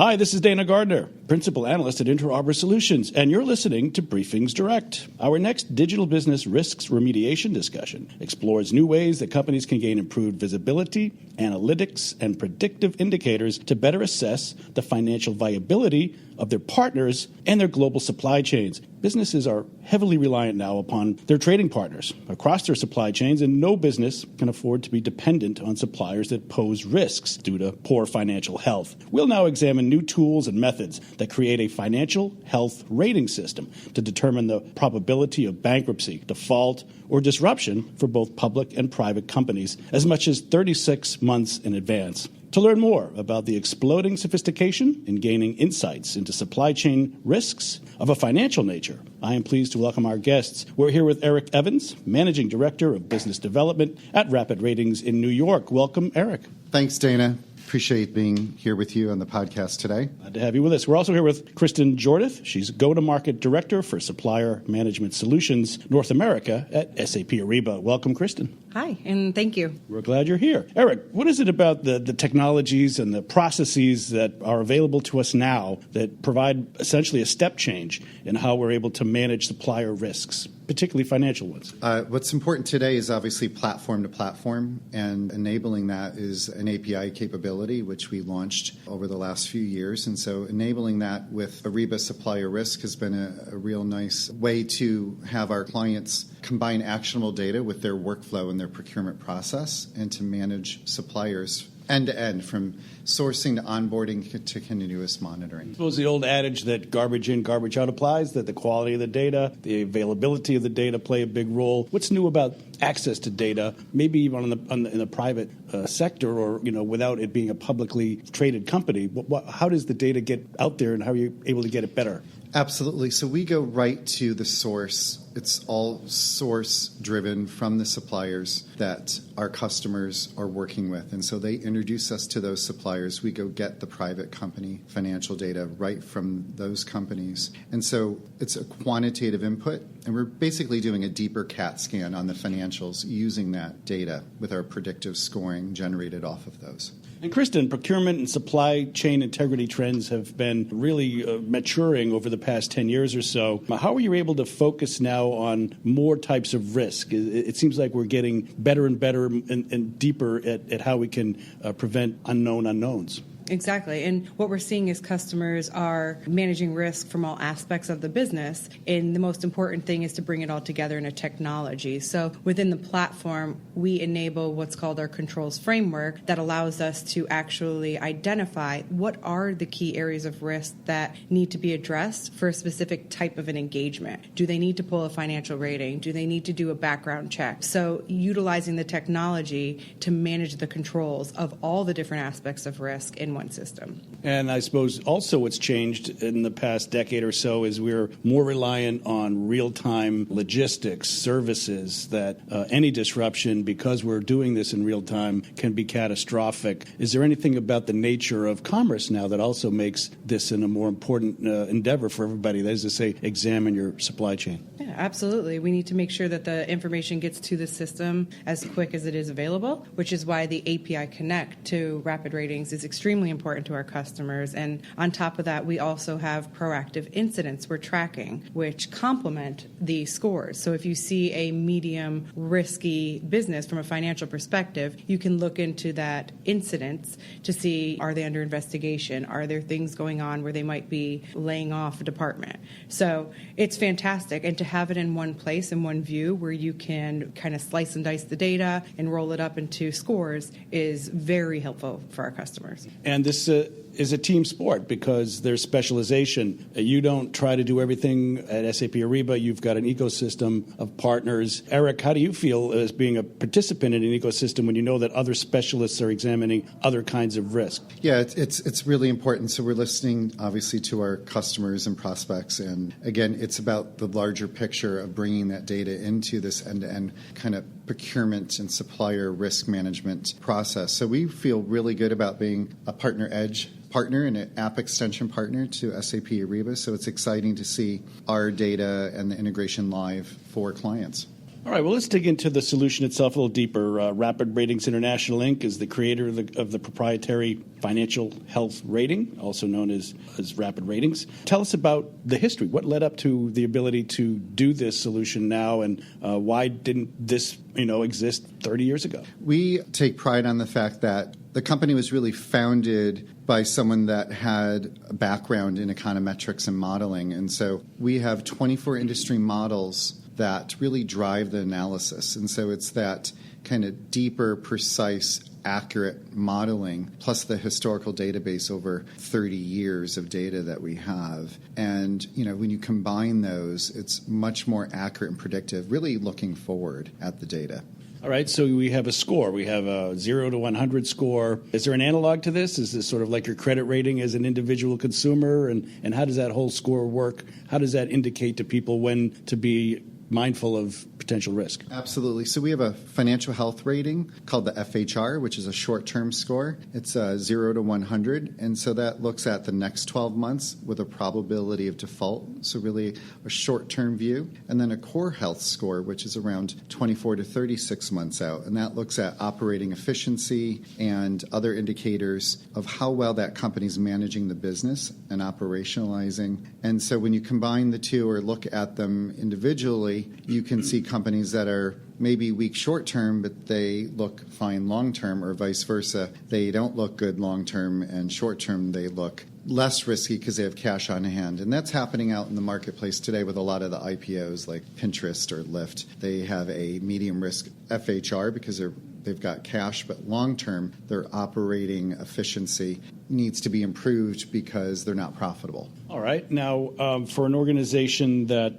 Hi, this is Dana Gardner, Principal Analyst at Inter Arbor Solutions, and you're listening to BriefingsDirect. Our next digital business risks remediation discussion explores new ways that companies can gain improved visibility, analytics, and predictive indicators to better assess the financial viability of their partners and their global supply chains. Businesses are heavily reliant now upon their trading partners across their supply chains, and no business can afford to be dependent on suppliers that pose risks due to poor financial health. We'll now examine new tools and methods that create a financial health rating system to determine the probability of bankruptcy, default, or disruption for both public and private companies as much as 36 months in advance. To learn more about the exploding sophistication in gaining insights into supply chain risks of a financial nature, I am pleased to welcome our guests. We're here with Eric Evans, Managing Director of Business Development at Rapid Ratings in New York. Welcome, Eric. Thanks, Dana. Appreciate being here with you on the podcast today. Glad to have you with us. We're also here with Kristen Jordith. She's Go-to-Market Director for Supplier Management Solutions North America at SAP Ariba. Welcome, Kristen. Hi, and thank you. We're glad you're here. Eric, what is it about the technologies and the processes that are available to us now that provide essentially a step change in how we're able to manage supplier risks, particularly financial ones? What's important today is obviously platform to platform, and enabling that is an API capability, which we launched over the last few years. And so enabling that with Ariba Supplier Risk has been a real nice way to have our clients combine actionable data with their workflow and their procurement process, and to manage suppliers end-to-end from sourcing to onboarding to continuous monitoring. I suppose the old adage that garbage in, garbage out applies, that the quality of the data, the availability of the data play a big role. What's new about access to data, maybe even in the private sector, or without it being a publicly traded company? How does the data get out there, and how are you able to get it better? Absolutely. So we go right to the source. It's all source-driven from the suppliers that our customers are working with. And so they introduce us to those suppliers. We go get the private company financial data right from those companies. And so it's a quantitative input, and we're basically doing a deeper CAT scan on the financials using that data with our predictive scoring generated off of those. And Kristen, procurement and supply chain integrity trends have been really maturing over the past 10 years or so. How are you able to focus now on more types of risk? It seems like we're getting better and better and deeper at how we can prevent unknown unknowns. Exactly. And what we're seeing is customers are managing risk from all aspects of the business. And the most important thing is to bring it all together in a technology. So within the platform, we enable what's called our controls framework that allows us to actually identify what are the key areas of risk that need to be addressed for a specific type of an engagement. Do they need to pull a financial rating? Do they need to do a background check? So utilizing the technology to manage the controls of all the different aspects of risk in one system. And I suppose also what's changed in the past decade or so is we're more reliant on real-time logistics services, that any disruption, because we're doing this in real time, can be catastrophic. Is there anything about the nature of commerce now that also makes this a more important endeavor for everybody? That is to say, examine your supply chain. Yeah, absolutely. We need to make sure that the information gets to the system as quick as it is available, which is why the API Connect to Rapid Ratings is extremely important to our customers. And on top of that, we also have proactive incidents we're tracking, which complement the scores. So if you see a medium risky business from a financial perspective, you can look into that incidents to see, are they under investigation? Are there things going on where they might be laying off a department? So it's fantastic. And to have it in one place, in one view, where you can kind of slice and dice the data and roll it up into scores is very helpful for our customers. And this is a team sport because there's specialization. You don't try to do everything at SAP Ariba. You've got an ecosystem of partners. Eric, how do you feel as being a participant in an ecosystem when you know that other specialists are examining other kinds of risk? Yeah, it's really important. So we're listening, obviously, to our customers and prospects. And again, it's about the larger picture of bringing that data into this end-to-end kind of procurement and supplier risk management process. So we feel really good about being a partner edge partner and an app extension partner to SAP Ariba. So it's exciting to see our data and the integration live for clients. All right, well, let's dig into the solution itself a little deeper. Rapid Ratings International, Inc. is the creator of the proprietary financial health rating, also known as Rapid Ratings. Tell us about the history. What led up to the ability to do this solution now, and why didn't this exist 30 years ago? We take pride on the fact that the company was really founded by someone that had a background in econometrics and modeling. And so we have 24 industry models that really drive the analysis. And so it's that kind of deeper, precise, accurate modeling plus the historical database over 30 years of data that we have. And, when you combine those, it's much more accurate and predictive, really looking forward at the data. All right, so we have a score. We have a 0 to 100 score. Is there an analog to this? Is this sort of like your credit rating as an individual consumer? And how does that whole score work? How does that indicate to people when to be mindful of potential risk? Absolutely. So we have a financial health rating called the FHR, which is a short-term score. It's 0 to 100, and so that looks at the next 12 months with a probability of default, so really a short-term view. And then a core health score, which is around 24 to 36 months out, and that looks at operating efficiency and other indicators of how well that company's managing the business and operationalizing. And so when you combine the two or look at them individually, you can see companies that are maybe weak short-term, but they look fine long-term, or vice versa. They don't look good long-term, and short-term they look less risky because they have cash on hand. And that's happening out in the marketplace today with a lot of the IPOs like Pinterest or Lyft. They have a medium risk FHR because they've got cash, but long-term their operating efficiency needs to be improved because they're not profitable. All right. Now, for an organization that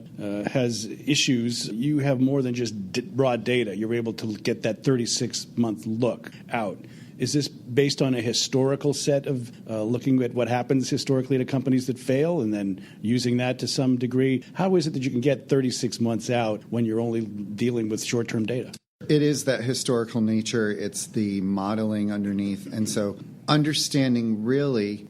has issues, you have more than just raw data. You're able to get that 36-month look out. Is this based on a historical set of looking at what happens historically to companies that fail and then using that to some degree? How is it that you can get 36 months out when you're only dealing with short-term data? It is that historical nature. It's the modeling underneath. And so understanding really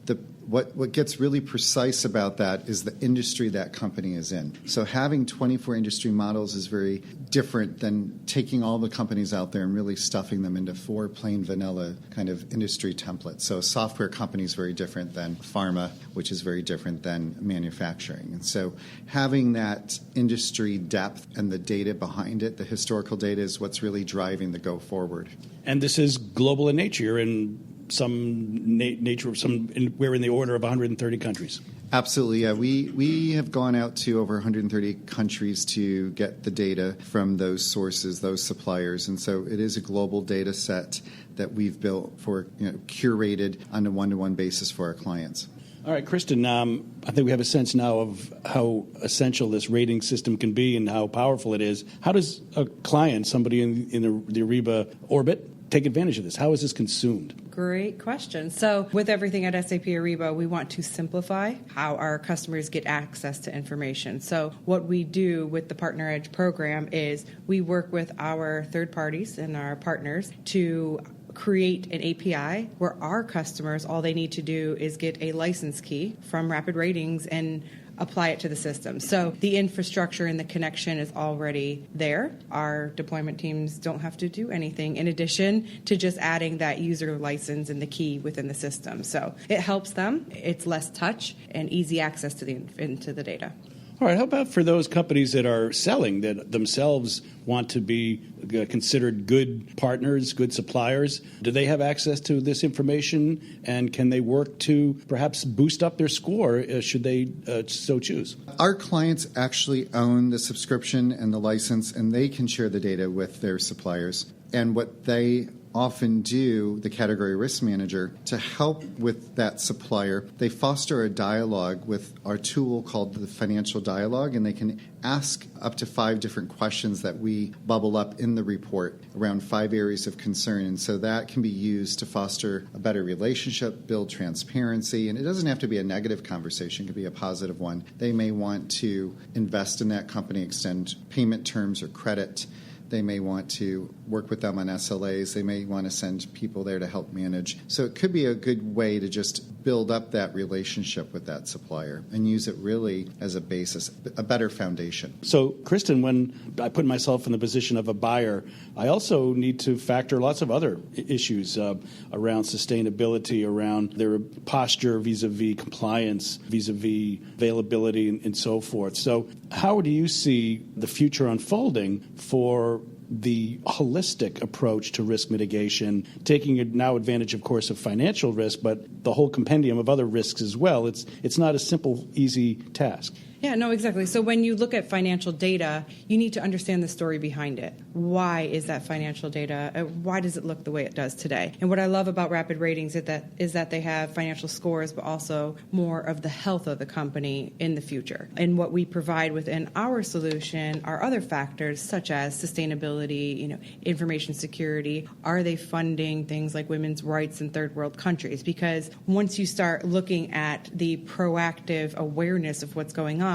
what gets really precise about that is the industry that company is in. So having 24 industry models is very different than taking all the companies out there and really stuffing them into 4 plain vanilla kind of industry templates. So a software company is very different than pharma, which is very different than manufacturing. And so having that industry depth and the data behind it, the historical data, is what's really driving the go forward. And this is global in nature. You're in we're in the order of 130 countries. Absolutely, yeah. We have gone out to over 130 countries to get the data from those sources, those suppliers, and so it is a global data set that we've built for curated on a one-to-one basis for our clients. All right, Kristen, I think we have a sense now of how essential this rating system can be and how powerful it is. How does a client, somebody in the Ariba orbit, take advantage of this? How is this consumed? Great question. So with everything at SAP Ariba, we want to simplify how our customers get access to information. So what we do with the Partner Edge program is we work with our third parties and our partners to create an API where our customers, all they need to do is get a license key from Rapid Ratings and apply it to the system. So the infrastructure and the connection is already there. Our deployment teams don't have to do anything in addition to just adding that user license and the key within the system. So it helps them. It's less touch and easy access to into the data. All right, how about for those companies that are selling, that themselves want to be considered good partners, good suppliers? Do they have access to this information, and can they work to perhaps boost up their score should they so choose? Our clients actually own the subscription and the license, and they can share the data with their suppliers. And what they often do, the category risk manager, to help with that supplier, they foster a dialogue with our tool called the Financial Dialogue, and they can ask up to 5 different questions that we bubble up in the report around 5 areas of concern. And so that can be used to foster a better relationship, build transparency, and it doesn't have to be a negative conversation, it can be a positive one. They may want to invest in that company, extend payment terms or credit. They may want to work with them on SLAs. They may want to send people there to help manage. So it could be a good way to just build up that relationship with that supplier and use it really as a basis, a better foundation. So, Kristen, when I put myself in the position of a buyer, I also need to factor lots of other issues around sustainability, around their posture vis-a-vis compliance, vis-a-vis availability, and so forth. So how do you see the future unfolding for the holistic approach to risk mitigation, taking now advantage, of course, of financial risk, but the whole compendium of other risks as well? It's not a simple, easy task. Yeah, no, exactly. So when you look at financial data, you need to understand the story behind it. Why is that financial data? Why does it look the way it does today? And what I love about Rapid Ratings is that they have financial scores, but also more of the health of the company in the future. And what we provide within our solution are other factors such as sustainability, information security. Are they funding things like women's rights in third world countries? Because once you start looking at the proactive awareness of what's going on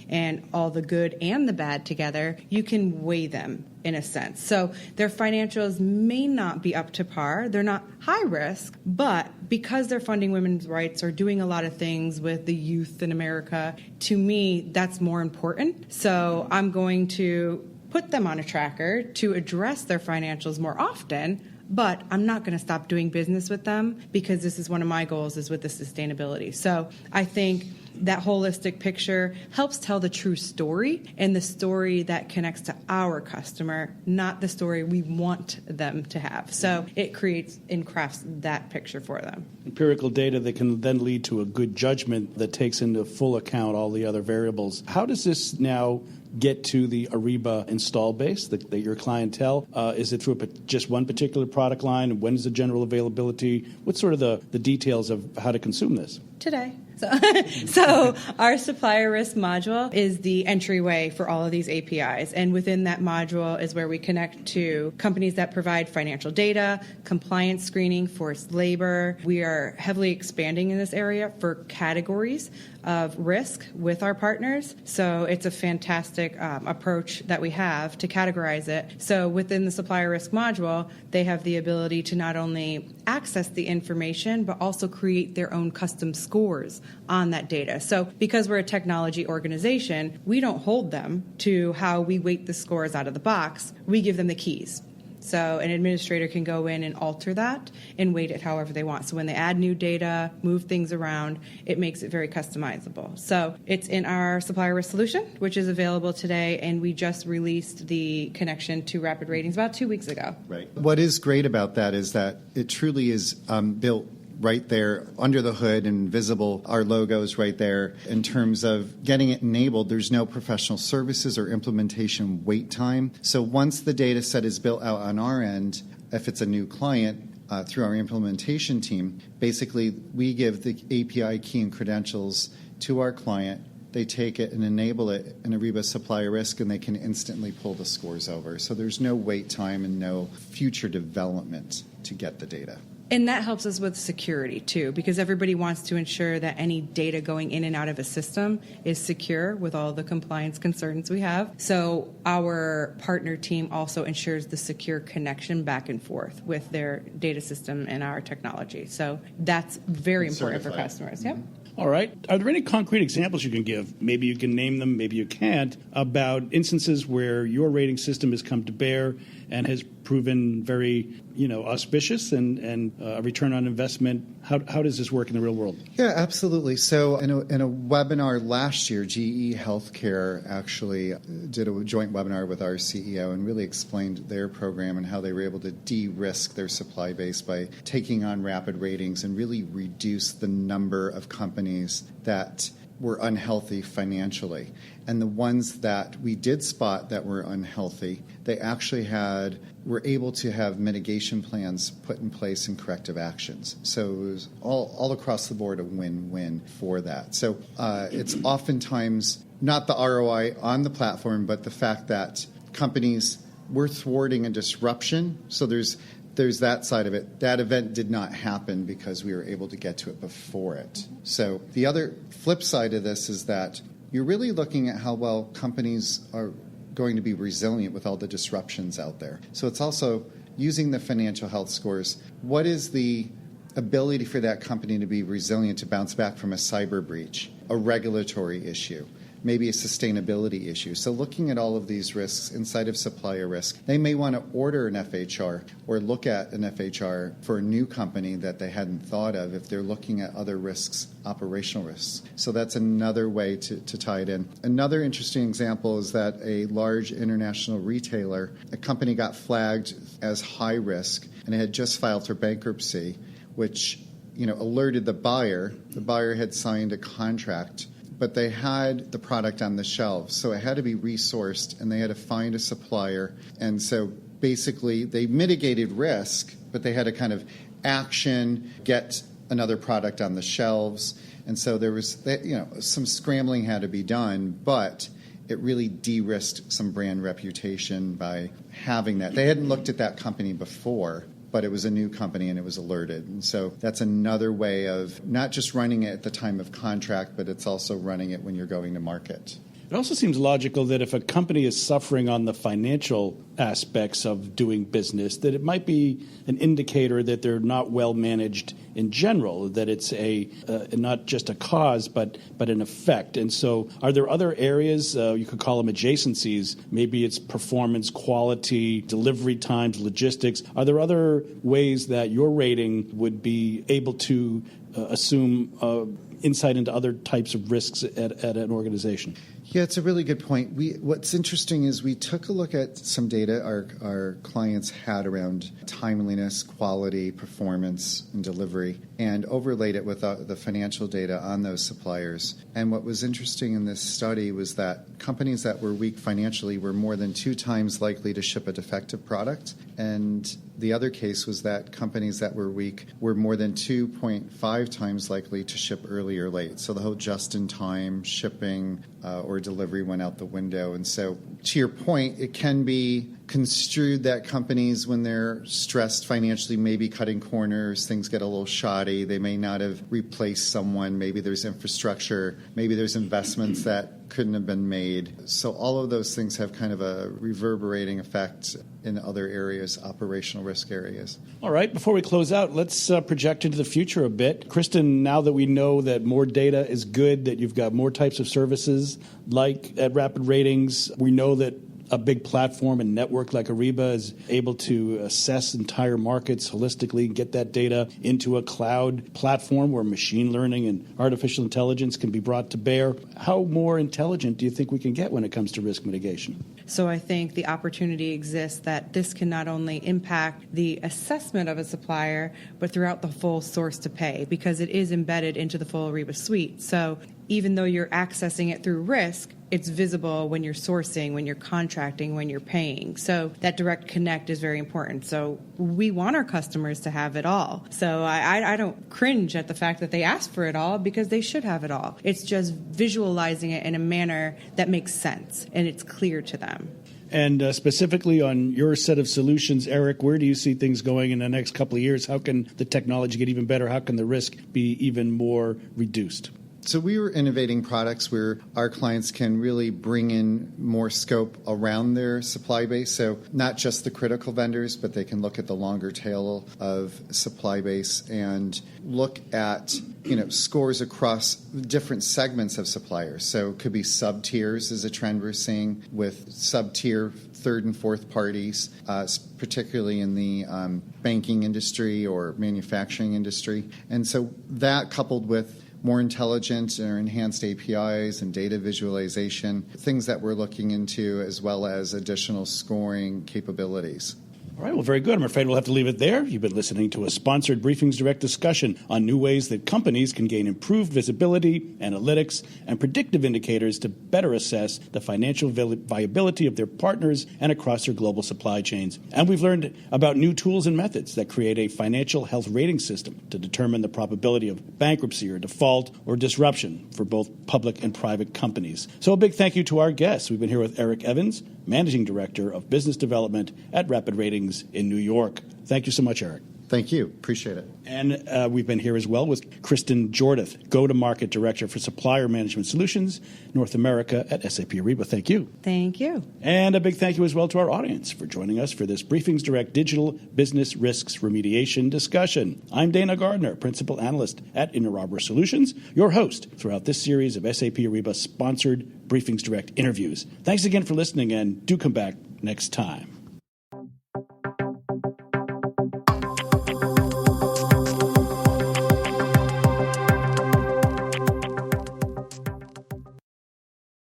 and all the good and the bad together, you can weigh them in a sense. So their financials may not be up to par. They're not high risk, but because they're funding women's rights or doing a lot of things with the youth in America, to me, that's more important. So I'm going to put them on a tracker to address their financials more often, but I'm not going to stop doing business with them because this is one of my goals is with the sustainability. So I think that holistic picture helps tell the true story and the story that connects to our customer, not the story we want them to have. So it creates and crafts that picture for them. Empirical data that can then lead to a good judgment that takes into full account all the other variables. How does this now get to the Ariba install base, that your clientele? Is it through just one particular product line? When is the general availability? What's sort of the details of how to consume this? Today. So our Supplier Risk module is the entryway for all of these APIs. And within that module is where we connect to companies that provide financial data, compliance screening, forced labor. We are heavily expanding in this area for categories of risk with our partners. So it's a fantastic approach that we have to categorize it. So within the Supplier Risk module, they have the ability to not only access the information, but also create their own custom scores on that data. So because we're a technology organization, we don't hold them to how we weight the scores out of the box. We give them the keys. So an administrator can go in and alter that and weight it however they want. So when they add new data, move things around, it makes it very customizable. So it's in our Supplier Risk solution, which is available today, and we just released the connection to Rapid Ratings about 2 weeks ago. Right. What is great about that is that it truly is built right there under the hood and visible. Our logo's right there. In terms of getting it enabled, there's no professional services or implementation wait time. So once the data set is built out on our end, if it's a new client, through our implementation team, basically we give the API key and credentials to our client. They take it and enable it in Ariba Supplier Risk, and they can instantly pull the scores over. So there's no wait time and no future development to get the data. And that helps us with security, too, because everybody wants to ensure that any data going in and out of a system is secure with all the compliance concerns we have. So our partner team also ensures the secure connection back and forth with their data system and our technology. So that's very important for customers. Mm-hmm. Yep. All right. Are there any concrete examples you can give? Maybe you can name them, maybe you can't, about instances where your rating system has come to bear and has proven very, auspicious and a return on investment. How does this work in the real world? Yeah, absolutely. So in a webinar last year, GE Healthcare actually did a joint webinar with our CEO and really explained their program and how they were able to de-risk their supply base by taking on Rapid Ratings and really reduce the number of companies that were unhealthy financially. And the ones that we did spot that were unhealthy, they actually were able to have mitigation plans put in place and corrective actions. So it was all across the board a win-win for that. So it's oftentimes not the ROI on the platform, but the fact that companies were thwarting a disruption. So there's that side of it. That event did not happen because we were able to get to it before it. So the other flip side of this is that you're really looking at how well companies are going to be resilient with all the disruptions out there. So it's also using the financial health scores. What is the ability for that company to be resilient, to bounce back from a cyber breach, a regulatory issue, maybe a sustainability issue. So looking at all of these risks inside of supplier risk, they may want to order an FHR or look at an FHR for a new company that they hadn't thought of if they're looking at other risks, operational risks. So that's another way to tie it in. Another interesting example is that a large international retailer, a company got flagged as high risk and it had just filed for bankruptcy, which alerted the buyer. The buyer had signed a contract, but they had the product on the shelves, so it had to be resourced, and they had to find a supplier. And so basically, they mitigated risk, but they had to kind of action, get another product on the shelves. And so there was, some scrambling had to be done, but it really de-risked some brand reputation by having that. They hadn't looked at that company before, but it was a new company and it was alerted. And so that's another way of not just running it at the time of contract, but it's also running it when you're going to market. It also seems logical that if a company is suffering on the financial aspects of doing business, that it might be an indicator that they're not well managed in general, that it's not just a cause, but an effect. And so are there other areas, you could call them adjacencies, maybe it's performance, quality, delivery times, logistics. Are there other ways that your rating would be able to assume insight into other types of risks at an organization? Yeah, it's a really good point. What's interesting is we took a look at some data our clients had around timeliness, quality, performance, and delivery, and overlaid it with the financial data on those suppliers. And what was interesting in this study was that companies that were weak financially were more than 2 times likely to ship a defective product. And the other case was that companies that were weak were more than 2.5 times likely to ship early or late. So the whole just-in-time shipping or delivery went out the window. And so, to your point, it can be construed that companies, when they're stressed financially, may be cutting corners, things get a little shoddy, they may not have replaced someone, maybe there's infrastructure, maybe there's investments that couldn't have been made. So all of those things have kind of a reverberating effect in other areas, operational risk areas. All right, before we close out, let's project into the future a bit. Kristen, now that we know that more data is good, that you've got more types of services like at Rapid Ratings, we know that a big platform and network like Ariba is able to assess entire markets holistically and get that data into a cloud platform where machine learning and artificial intelligence can be brought to bear. How more intelligent do you think we can get when it comes to risk mitigation? So I think the opportunity exists that this can not only impact the assessment of a supplier, but throughout the full source to pay, because it is embedded into the full Ariba suite. So even though you're accessing it through risk, it's visible when you're sourcing, when you're contracting, when you're paying. So that direct connect is very important. So we want our customers to have it all. So I don't cringe at the fact that they ask for it all, because they should have it all. It's just visualizing it in a manner that makes sense and it's clear to them. And specifically on your set of solutions, Eric, where do you see things going in the next couple of years? How can the technology get even better? How can the risk be even more reduced? So we were innovating products where our clients can really bring in more scope around their supply base. So not just the critical vendors, but they can look at the longer tail of supply base and look at scores across different segments of suppliers. So it could be sub-tiers is a trend we're seeing with sub-tier third and fourth parties, particularly in the banking industry or manufacturing industry. And so that coupled with more intelligent or enhanced APIs and data visualization, things that we're looking into, as well as additional scoring capabilities. All right, well, very good. I'm afraid we'll have to leave it there. You've been listening to a sponsored BriefingsDirect discussion on new ways that companies can gain improved visibility, analytics, and predictive indicators to better assess the financial viability of their partners and across their global supply chains. And we've learned about new tools and methods that create a financial health rating system to determine the probability of bankruptcy or default or disruption for both public and private companies. So a big thank you to our guests. We've been here with Eric Evans, Managing Director of Business Development at Rapid Ratings in New York. Thank you so much, Eric. Thank you. Appreciate it. And we've been here as well with Kristen Jordath, Go-to-Market Director for Supplier Management Solutions, North America at SAP Ariba. Thank you. Thank you. And a big thank you as well to our audience for joining us for this BriefingsDirect Digital Business Risks Remediation discussion. I'm Dana Gardner, Principal Analyst at Interobra Solutions, your host throughout this series of SAP Ariba-sponsored BriefingsDirect interviews. Thanks again for listening, and do come back next time.